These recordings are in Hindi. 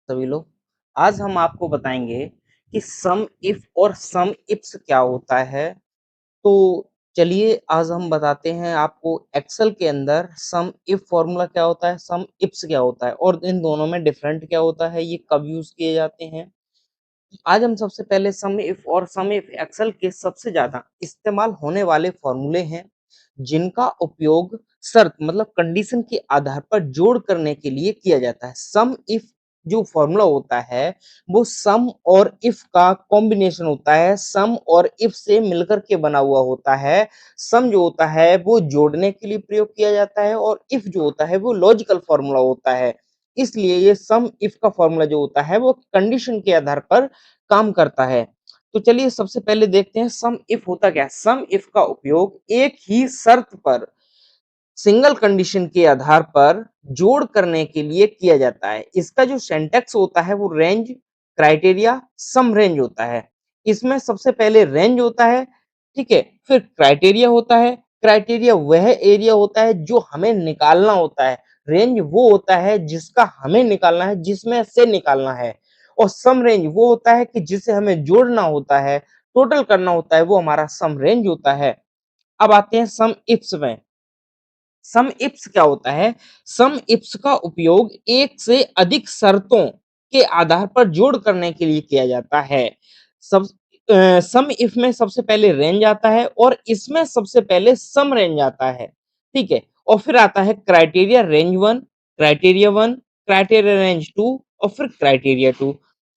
सभी लोग। आज हम आपको बताएंगे कि सम इफ और सम इफ्स क्या होता है। तो चलिए आज हम बताते हैं आपको एक्सेल के अंदर सम इफ फॉर्मूला क्या होता है, सम इफ्स क्या होता है और इन दोनों में डिफरेंट क्या होता है, ये कब यूज किए जाते हैं। आज हम सबसे पहले सम इफ और सम इफ एक्सेल के सबसे ज्यादा इस्तेमाल होने वाले फॉर्मूले हैं, जिनका उपयोग शर्त मतलब कंडीशन के आधार पर जोड़ करने के लिए किया जाता है। सम इफ जो फॉर्मूला होता है वो सम और इफ का कॉम्बिनेशन होता है, सम और इफ से मिलकर के बना हुआ होता है। सम जो होता है वो जोड़ने के लिए प्रयोग किया जाता है और इफ जो होता है वो लॉजिकल फॉर्मूला होता है। इसलिए ये सम इफ का फॉर्मूला जो होता है वो कंडीशन के आधार पर काम करता है। तो चलिए सबसे पहले देखते हैं सम इफ होता क्या है। सम इफ का उपयोग एक ही शर्त पर सिंगल कंडीशन के आधार पर जोड़ करने के लिए किया जाता है। इसका जो सिंटैक्स होता है वो रेंज, क्राइटेरिया, सम रेंज होता है। इसमें सबसे पहले रेंज होता है, ठीक है, फिर क्राइटेरिया होता है। क्राइटेरिया वह एरिया होता है जो हमें निकालना होता है। रेंज वो होता है जिसका हमें निकालना है, जिसमें से निकालना है। और सम रेंज वो होता है कि जिसे हमें जोड़ना होता है, टोटल करना होता है, वो हमारा सम रेंज होता है। अब आते हैं सम इफ्स में। सम इफ्स क्या होता है? सम इफ्स का उपयोग एक से अधिक शर्तों के आधार पर जोड़ करने के लिए किया जाता है। सब सम इफ में सबसे पहले रेंज आता है और इसमें सबसे पहले सम रेंज आता है, ठीक है। और फिर आता है criteria range one, criteria range two और फिर क्राइटेरिया टू।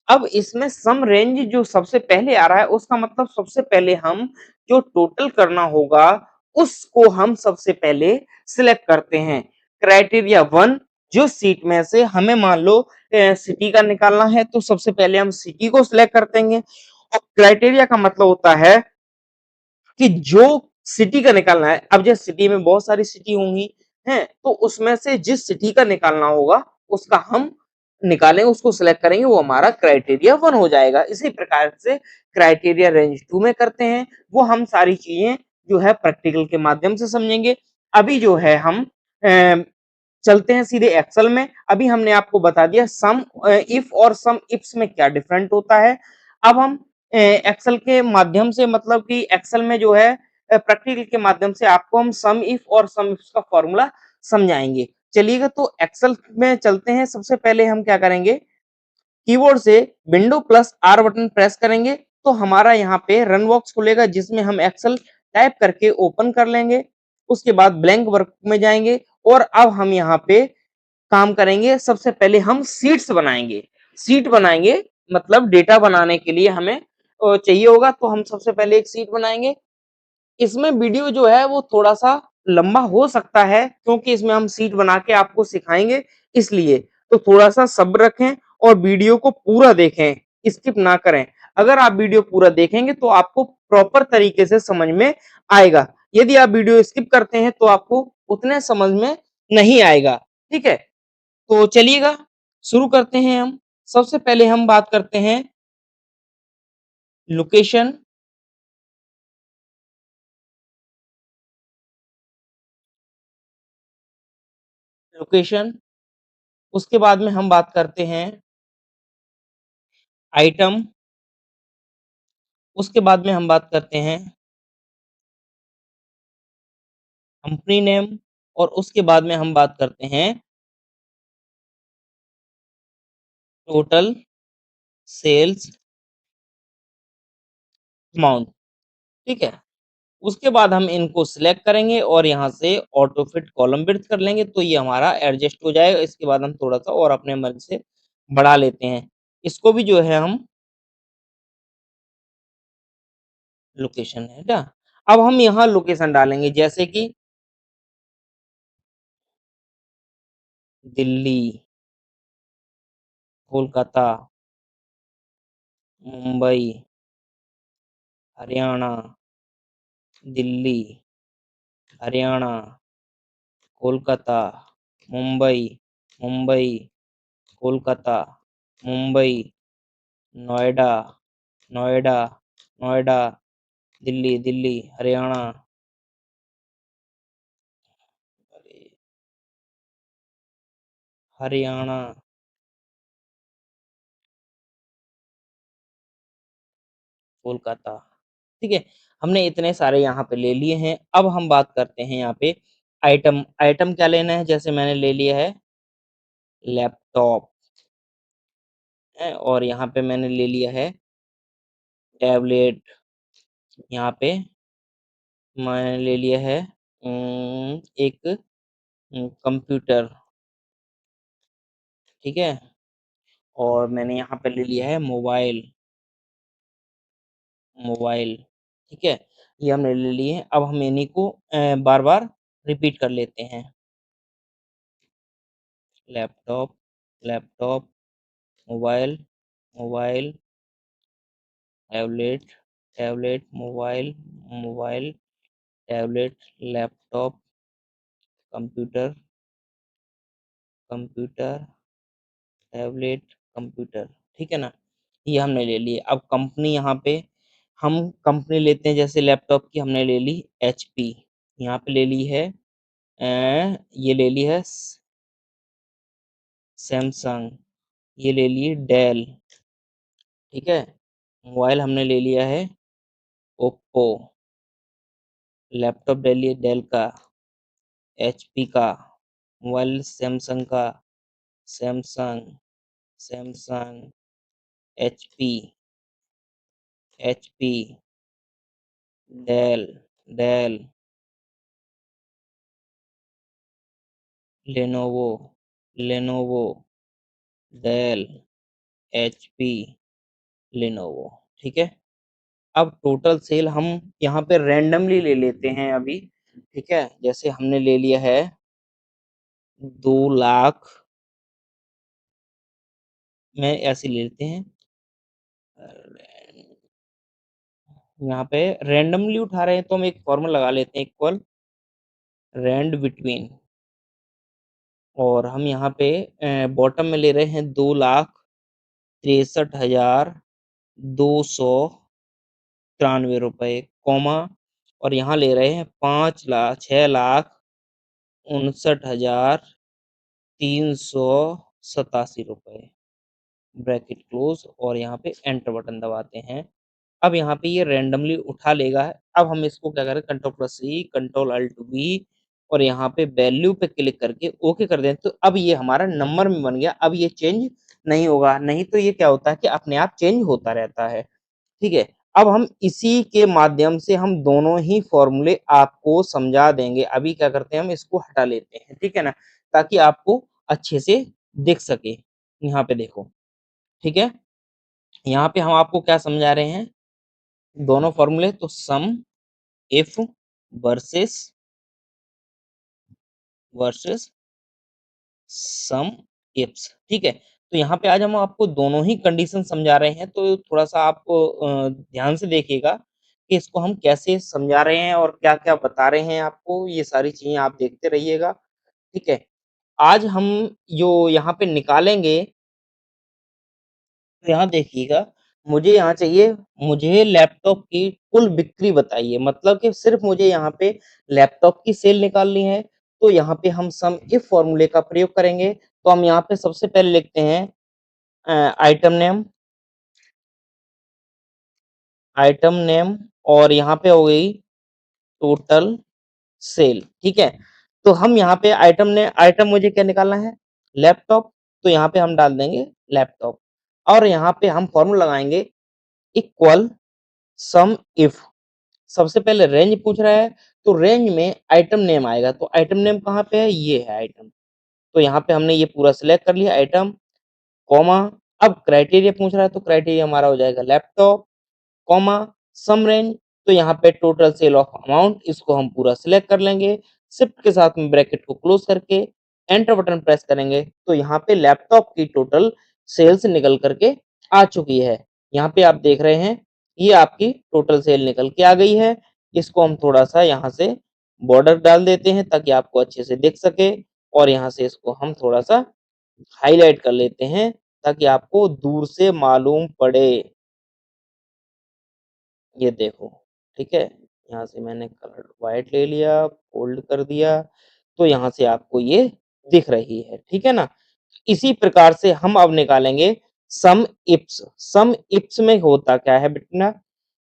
अब इसमें सम रेंज जो सबसे पहले आ रहा है उसका मतलब सबसे पहले हम जो टोटल करना होगा उसको हम सबसे पहले सिलेक्ट करते हैं। क्राइटेरिया वन, जो सीट में से हमें मान लो सिटी का निकालना है तो सबसे पहले हम सिटी को सिलेक्ट कर देंगे। और क्राइटेरिया का मतलब होता है कि जो सिटी का निकालना है। अब जैसे सिटी में बहुत सारी सिटी होंगी हैं, तो उसमें से जिस सिटी का निकालना होगा उसका हम निकालेंगे, उसको सिलेक्ट करेंगे, वो हमारा क्राइटेरिया वन हो जाएगा। इसी प्रकार से क्राइटेरिया रेंज टू में करते हैं। वो हम सारी चीजें जो है प्रैक्टिकल के माध्यम से समझेंगे। अभी जो है हम चलते हैं सीधे एक्सेल में। अभी हमने आपको बता दिया सम इफ और सम इफ्स में क्या डिफरेंट होता है। अब हम एक्सेल के माध्यम से मतलब कि एक्सेल में जो है प्रैक्टिकल के माध्यम से आपको हम सम इफ और सम इफ्स का फॉर्मूला समझाएंगे। चलिएगा तो एक्सेल में चलते हैं। सबसे पहले हम क्या करेंगे, कीबोर्ड से window plus are button press करेंगे तो हमारा यहाँ पे रन बॉक्स खुलेगा जिसमें हम एक्सेल टाइप करके ओपन कर लेंगे। उसके बाद ब्लैंक वर्क में जाएंगे और अब हम यहाँ पे काम करेंगे। सबसे पहले हम सीट्स बनाएंगे। सीट बनाएंगे मतलब डेटा बनाने के लिए हमें चाहिए होगा, तो हम सबसे पहले एक सीट बनाएंगे। इसमें वीडियो जो है वो थोड़ा सा लंबा हो सकता है क्योंकि इसमें हम सीट बना के आपको सिखाएंगे, इसलिए तो थोड़ा सा सब्र रखें और वीडियो को पूरा देखें, स्किप ना करें। अगर आप वीडियो पूरा देखेंगे तो आपको प्रॉपर तरीके से समझ में आएगा। यदि आप वीडियो स्किप करते हैं तो आपको उतने समझ में नहीं आएगा, ठीक है। तो चलिएगा शुरू करते हैं हम। सबसे पहले हम बात करते हैं लोकेशन। लोकेशन उसके बाद में हम बात करते हैं आइटम। उसके बाद में हम बात करते हैं कंपनी नेम और उसके बाद में हम बात करते हैं टोटल सेल्स अमाउंट, ठीक है। उसके बाद हम इनको सिलेक्ट करेंगे और यहाँ से ऑटो फिट कॉलम विड्थ कर लेंगे तो ये हमारा एडजस्ट हो जाएगा। इसके बाद हम थोड़ा सा और अपने मन से बढ़ा लेते हैं। इसको भी जो है हम लोकेशन है ना। अब हम यहाँ लोकेशन डालेंगे जैसे कि दिल्ली, कोलकाता, मुंबई, हरियाणा, दिल्ली, हरियाणा, कोलकाता, मुंबई, मुंबई, कोलकाता, मुंबई, नोएडा, नोएडा, नोएडा, दिल्ली, दिल्ली, हरियाणा, हरियाणा, कोलकाता। ठीक है? हमने इतने सारे यहाँ पे ले लिए हैं। अब हम बात करते हैं यहाँ पे आइटम। आइटम क्या लेना है? जैसे मैंने ले लिया है लैपटॉप है और यहाँ पे मैंने ले लिया है टैबलेट। यहाँ पे मैंने ले लिया है एक कंप्यूटर। ठीक है? और मैंने यहाँ पे ले लिया है मोबाइल। मोबाइल, ठीक है? ये हमने ले लिए हैं। अब हम इन्हीं को बार-बार रिपीट कर लेते हैं। Laptop, laptop, mobile, mobile, tablet, tablet, mobile, mobile, tablet, laptop, computer, computer, tablet, computer, ठीक है ना? ये हमने ले लिए। अब कंपनी यहाँ पे हम कंपनी लेते हैं जैसे लैपटॉप की हमने ले ली एचपी। यहाँ पे ले ली है ये ले ली है सैमसंग, ये ले ली डेल, ठीक है? मोबाइल हमने ले लिया है ओप्पो, लैपटॉप ले लिए डेल का, एचपी का, मोबाइल सैमसंग का, Samsung, Samsung, HP, HP, Dell, Dell, Lenovo, Lenovo, Dell, HP, Lenovo, ठीक है? अब टोटल सेल हम यहाँ पे रैंडमली ले लेते हैं अभी, ठीक है? जैसे हमने ले लिया है 2 लाख में ऐसे ले लेते हैं। यहाँ पे रैंडमली उठा रहे हैं तो हम एक फॉर्मूला लगा लेते हैं इक्वल रैंड बिटवीन और हम यहाँ पे बॉटम में ले रहे हैं 2,63,293 रुपए, कॉमा और यहाँ ले रहे हैं 6,59,387 रुपए। ब्रैकेट क्लोज और यहाँ पे एंटर बटन दबाते हैं। अब यहाँ पे ये रैंडमली उठा लेगा। अब हम इसको क्या करें control plus C, control alt V और यहाँ पे वैल्यू पे क्लिक करके ओके कर दें। तो अब ये हमारा नंबर में बन गया। अब ये चेंज नहीं होगा, नहीं तो ये क्या होता है कि अपने आप चेंज होता रहता है। ठीक है? अब हम इसी के माध्यम से हम दोनों ही फ़ॉर्मूले आपको समझा देंगे। अभी क्या करते हैं हम इसको हटा लेते हैं, ठीक है ना? ताकि आपको अच्छे से दिख सके। यहाँ पे देखो, ठीक है? यहाँ पे हम आपको क्या समझा रहे हैं? दोनों फ़ॉर्मूले तो SUMIF versus versus SUMIFS, ठीक है? तो यहाँ पे आज हम आपको दोनों ही कंडीशन समझा रहे हैं, तो थोड़ा-सा आप ध्यान से देखिएगा कि इसको हम कैसे समझा रहे हैं और क्या-क्या बता रहे हैं आपको, ये सारी चीज़ें आप देखते रहिएगा, ठीक है? आज हम जो यहाँ पे निकालेंगे तो यहाँ देखिएगा, मुझे यहाँ चाहिए मुझे लैपटॉप की कुल बिक्री बताइए, मतलब कि सिर्फ़ मुझे यहाँ पे लैपटॉप की सेल निकालनी है, तो यहाँ पे हम सम इफ फ़ॉर्मूले का प्रयोग करेंगे। तो हम यहाँ पे सबसे पहले लिखते हैं आइटम नेम और यहाँ पे हो गई टोटल सेल, ठीक है? तो हम यहाँ पे आइटम मुझे क्या निकालना है? लैपटॉप, तो यहाँ पे हम डाल देंगे लैपटॉप और यहाँ पे हम फ़ॉर्मूला लगाएँगे इक्वल सम इफ सबसे पहले रेंज पूछ रहा है, तो रेंज में आइटम नेम आएगा, तो आइटम नेम कहाँ पे है? ये है आइटम। तो यहाँ पे हमने ये पूरा सिलेक्ट कर लिया आइटम, कॉमा अब क्राइटेरिया पूछ रहा है, तो क्राइटेरिया हमारा हो जाएगा लैपटॉप, कॉमा सम रेंज, तो यहाँ पे टोटल सेल ऑफ अमाउंट इसको हम पूरा सिलेक्ट कर लेंगे। शिफ्ट के साथ में ब्रैकेट को क्लोज करके एंटर बटन प्रेस करेंगे, तो यहाँ पे लैपटॉप की टोटल सेल्स निकल करके आ चुकी है। यहाँ पे आप देख रहे हैं, ये आपकी टोटल सेल निकल के आ गई है। इसको हम थोड़ा-सा यहाँ से बॉर्डर डाल देते हैं ताकि आपको अच्छे से दिख सके और यहाँ से इसको हम थोड़ा-सा हाइलाइट कर लेते हैं ताकि आपको दूर से मालूम पड़े। ये देखो, ठीक है? यहाँ से मैंने कलर व्हाइट ले लिया, फ़ोल्ड कर दिया, तो यहाँ से आपको ये दिख रही है, ठीक है ना? इसी प्रकार से हम अब निकालेंगे सम इप्स। सम इप्स में होता क्या है बेटा?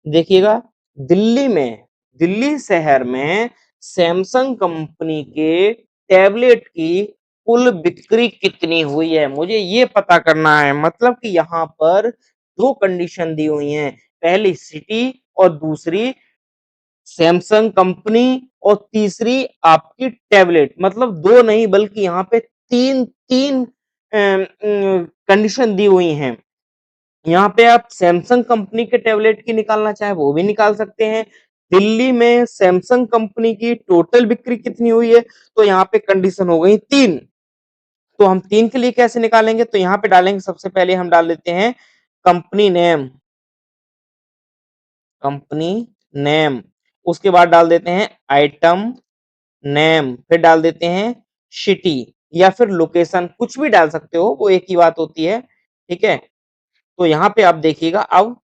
देखिएगा, दिल्ली शहर में सैमसंग कंपनी के टैबलेट की कुल बिक्री कितनी हुई है, मुझे ये पता करना है। मतलब कि यहाँ पर दो कंडीशन दी हुई हैं, पहली सिटी और दूसरी सैमसंग कंपनी और तीसरी आपकी टैबलेट। मतलब दो नहीं बल्कि यहाँ पे तीन तीन कंडीशन दी हुई हैं। यहाँ पे आप सैमसंग कंपनी के टैबलेट की निकालना चाहे वो भी निकाल सकते हैं। दिल्ली में सैमसंग कंपनी की टोटल बिक्री कितनी हुई है, तो यहाँ पे कंडीशन हो गई 3। तो हम 3 के लिए कैसे निकालेंगे, तो यहाँ पे डालेंगे, सबसे पहले हम डाल देते हैं कंपनी नेम, कंपनी नेम, उसके बाद डाल देते हैं आइटम नेम, फिर डाल देते हैं सिटी या फिर लोकेशन, कुछ भी डाल सकते हो, वो एक ही बात होती है। ठीक है, तो यहाँ पे आप देखिएगा, अब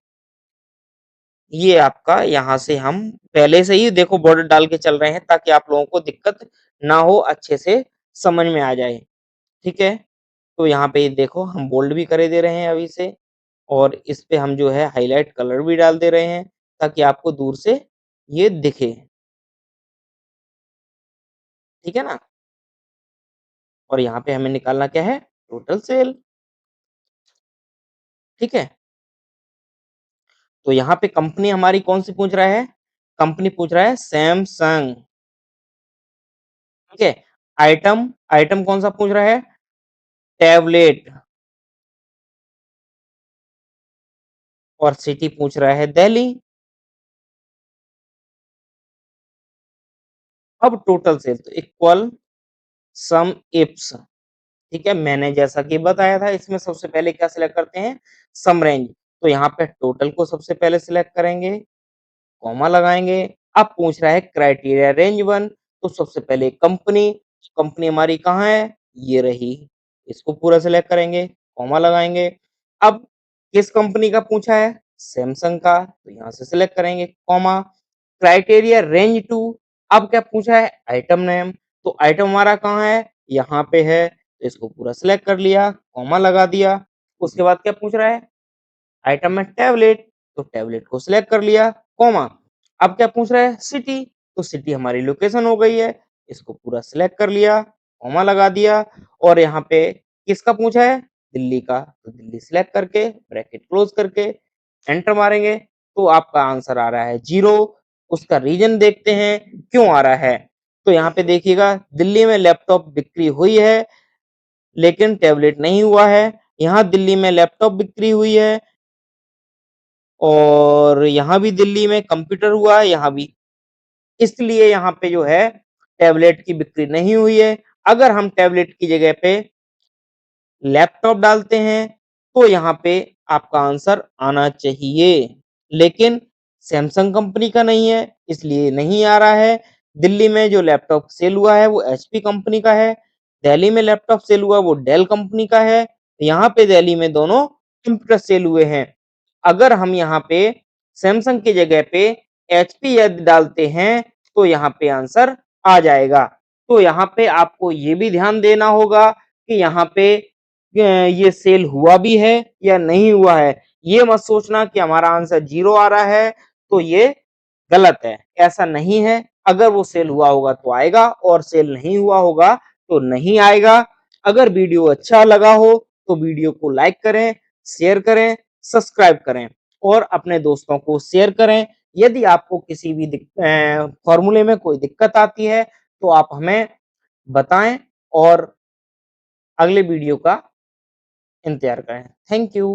ये आपका यहाँ से हम पहले से ही देखो बॉर्डर डाल के चल रहे हैं ताकि आप लोगों को दिक्कत ना हो, अच्छे से समझ में आ जाए। ठीक है, तो यहाँ पे देखो हम बोल्ड भी करे दे रहे हैं अभी से, और इस पे हम जो है हाईलाइट कलर भी डाल दे रहे हैं ताकि आपको दूर से ये दिखे। ठीक है ना, और यहाँ पे हमें निकालना क्या है, टोटल सेल। ठीक है, तो यहाँ पे कंपनी हमारी कौन सी पूछ रहा है, कंपनी पूछ रहा है सैमसंग। ठीक है, आइटम आइटम कौन सा पूछ रहा है, टैबलेट, और सिटी पूछ रहा है दिल्ली। अब टोटल सेल तो इक्वल सम इप्स। ठीक है, मैंने जैसा कि बताया था, इसमें सबसे पहले क्या सिलेक्ट करते हैं, सम रेंज। तो यहाँ पे टोटल को सबसे पहले सिलेक्ट करेंगे, कॉमा लगाएंगे। अब पूछ रहा है क्राइटेरिया रेंज 1, तो सबसे पहले कंपनी, कंपनी हमारी कहाँ है, ये रही, इसको पूरा सिलेक्ट करेंगे, कॉमा लगाएंगे। अब किस कंपनी का पूछा है, सैमसंग का, तो यहाँ से सिलेक्ट करेंगे, कॉमा, क्राइटेरिया रेंज 2। अब क्या पूछा है, आइटम नेम, तो आइटम हमारा कहाँ है, यहाँ पे है, तो इसको पूरा सिलेक्ट कर लिया, कॉमा लगा दिया। उसके बाद क्या पूछ रहा है, आइटम में टैबलेट, तो टैबलेट को सिलेक्ट कर लिया, कॉमा। अब क्या पूछ रहा है, सिटी, तो सिटी हमारी लोकेशन हो गई है, इसको पूरा सिलेक्ट कर लिया, कॉमा लगा दिया। और यहाँ पे किसका पूछा है, दिल्ली का, तो दिल्ली सिलेक्ट करके ब्रैकेट क्लोज करके एंटर मारेंगे, तो आपका आंसर आ रहा है 0। उसका रीजन देखते हैं क्यों आ रहा है, तो यहाँ पे देखिएगा, दिल्ली में लैपटॉप बिक्री हुई है लेकिन टैबलेट नहीं हुआ है। यहाँ दिल्ली में लैपटॉप बिक्री हुई है और यहाँ भी दिल्ली में कंप्यूटर हुआ है, यहाँ भी, इसलिए यहाँ पे जो है टैबलेट की बिक्री नहीं हुई है। अगर हम टैबलेट की जगह पे लैपटॉप डालते हैं तो यहाँ पे आपका आंसर आना चाहिए, लेकिन सैमसंग कंपनी का नहीं है इसलिए नहीं आ रहा है। दिल्ली में जो लैपटॉप सेल हुआ है वो एचपी कंपनी का है, दिल्ली में लैपटॉप सेल हुआ वो डेल कंपनी का है। यहाँ पे दिल्ली में दोनों कंप्यूटर सेल हुए हैं। अगर हम यहाँ पे सैमसंग की जगह पे एचपी यदि डालते हैं तो यहाँ पे आंसर आ जाएगा। तो यहाँ पे आपको ये भी ध्यान देना होगा कि यहाँ पे ये सेल हुआ भी है या नहीं हुआ है। ये मत सोचना कि हमारा आंसर 0 आ रहा है तो ये गलत है, ऐसा नहीं है। अगर वो सेल हुआ होगा तो आएगा और सेल नहीं हुआ होगा तो नहीं आएगा। अगर वीडियो अच्छा लगा हो तो वीडियो को लाइक करें, शेयर करें, सब्सक्राइब करें और अपने दोस्तों को शेयर करें। यदि आपको किसी भी फॉर्मूले में कोई दिक्कत आती है तो आप हमें बताएं और अगले वीडियो का इंतजार करें। Thank you.